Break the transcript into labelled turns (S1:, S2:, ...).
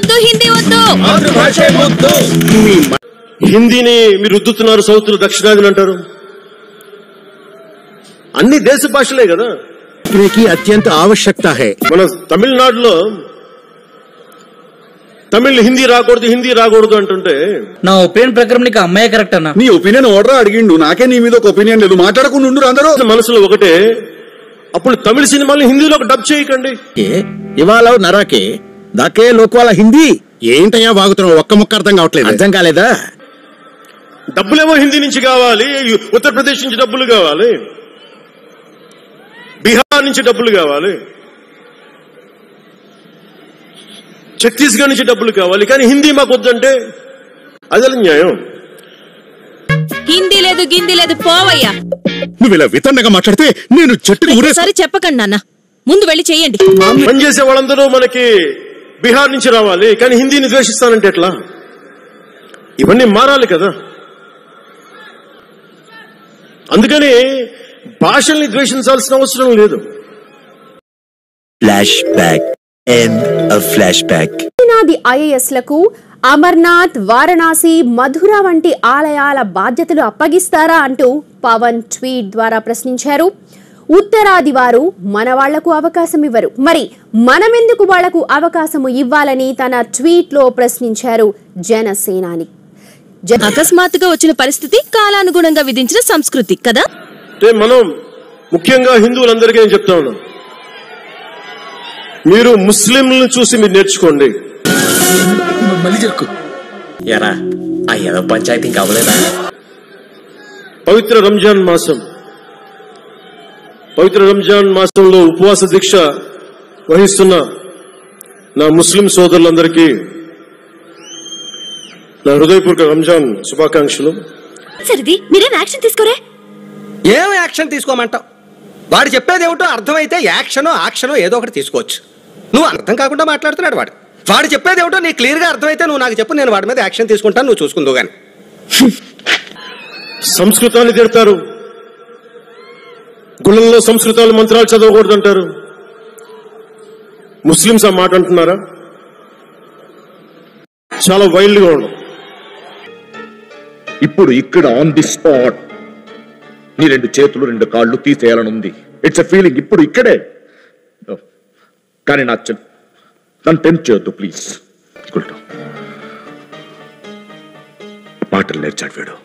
S1: వద్దు, హిందీ వద్దు.
S2: హిందీని మీరు రుద్దుతున్నారు, సౌత్ దక్షిణాదిని అంటారు. అన్ని దేశ భాషలే కదా.
S3: అత్యంత ఆవశ్యకత హై.
S2: మన తమిళనాడులో తమిళ్ హిందీ రాకూడదు అంటుంటే
S4: నా ఒపీనియన్ ప్రకారం నీకు అమ్మాయి కరెక్ట్ అన్న.
S3: నీ ఒపీనియన్ ఓడరా అడిగిండు, నాకే నీ మీద ఒక ఒపీనియన్ లేదు. మాట్లాడకుండా ఉండు అందరూ.
S2: మనసులో ఒకటే, అప్పుడు తమిళ సినిమాలు హిందీలో డబ్ చేయకండి.
S3: ఇవాళ నరాకే దాకే లోకవాల హిందీ ఏంటయ్యా వాగుతున్నావు? ఒక్క ముక్క అర్థం కావట్లేదు. అర్థం కాలేదా?
S2: డబ్బులేమో హిందీ నుంచి కావాలి, ఉత్తరప్రదేశ్ నుంచి డబ్బులు కావాలి, బీహార్ నుంచి డబ్బులు కావాలి, ఛత్తీస్గఢ్ నుంచి డబ్బులు కావాలి, కానీ హిందీ మాకు వద్దంటే అదే న్యాయం.
S1: హిందీ లేదు, గిందీ లేదు, పోవయ్యా.
S3: నువ్వు ఇలా వితండగా మాట్లాడితే నేను చెట్టుకు
S1: సరే చెప్పకండి నాన్న, ముందు వెళ్ళి చెయ్యండి.
S2: పనిచేసే వాళ్ళందరూ మనకి బీహార్ నుంచి రావాలి, కానీ హిందీని ద్వేషిస్తానంటే ఎట్లా? ఇవన్నీ మారాలి కదా. అందుకని భాషల్ని ద్వేషించాల్సిన అవసరం లేదు.
S5: Flash back, end of flash back.
S6: ఐఏఎస్లకు అమర్నాథ్, వారణాసి, మధుర వంటి ఆలయాల బాధ్యతలు అప్పగిస్తారా అంటూ పవన్ ట్వీట్ ద్వారా ప్రశ్నించారు. ఉత్తరాది వారు మన వాళ్లకు అవకాశం ఇవ్వరు, మరి మనమెందుకు వాళ్లకు అవకాశం ఇవ్వాలని తన ట్వీట్ లో ప్రశ్నించారు జనసేనాని.
S1: అకస్మాత్తుగా వచ్చిన పరిస్థితి, కాలానుగుణంగా విధించిన సంస్కృతి కదా.
S2: మనం ముఖ్యంగా హిందువులందరికీ నేను చెప్తా ఉన్నాను, మీరు ముస్లింలను చూసి మీరు నేర్చుకోండి.
S5: పంచాయతీ కావలేదా?
S2: పవిత్ర రంజాన్ మాసంలో ఉపవాస దీక్ష వహిస్తున్న నా ముస్లిం సోదరులందరికీ నా హృదయపూర్వక రంజాన్ శుభాకాంక్షలు.
S1: మీరేం యాక్షన్ తీసుకోరే?
S7: ఏం యాక్షన్ తీసుకోమంటావు? వాడు చెప్పేది ఏమిటో అర్థమైతే యాక్షనో ఏదో ఒకటి తీసుకోవచ్చు. నువ్వు అర్థం కాకుండా మాట్లాడుతున్నాడు వాడు. వాడు చెప్పేది ఏమిటో నీకు క్లియర్ గా అర్థమైతే నువ్వు నాకు చెప్పు, నేను వాడి మీద యాక్షన్ తీసుకుంటాను, నువ్వు చూసుకుందో గాని.
S2: సంస్కృతాన్ని తిడతారు, గుళ్ళల్లో సంస్కృతాలు మంత్రాలు చదవకూడదు అంటారు. ముస్లింస్ ఆ మాట అంటున్నారా? చాలా వైల్డ్ గా ఉండవు.
S8: ఇప్పుడు ఇక్కడ ఆన్ ది స్పాట్ నీ 2 చేతులు 2 కాళ్ళు తీసేయాలని ఉంది. ఇట్స్ ఎ ఫీలింగ్ ఇప్పుడు ఇక్కడే. కానీ నన్ను టెంప్ట్ చేయొద్దు ప్లీజ్. మాటలు నేర్చాడు వీడు.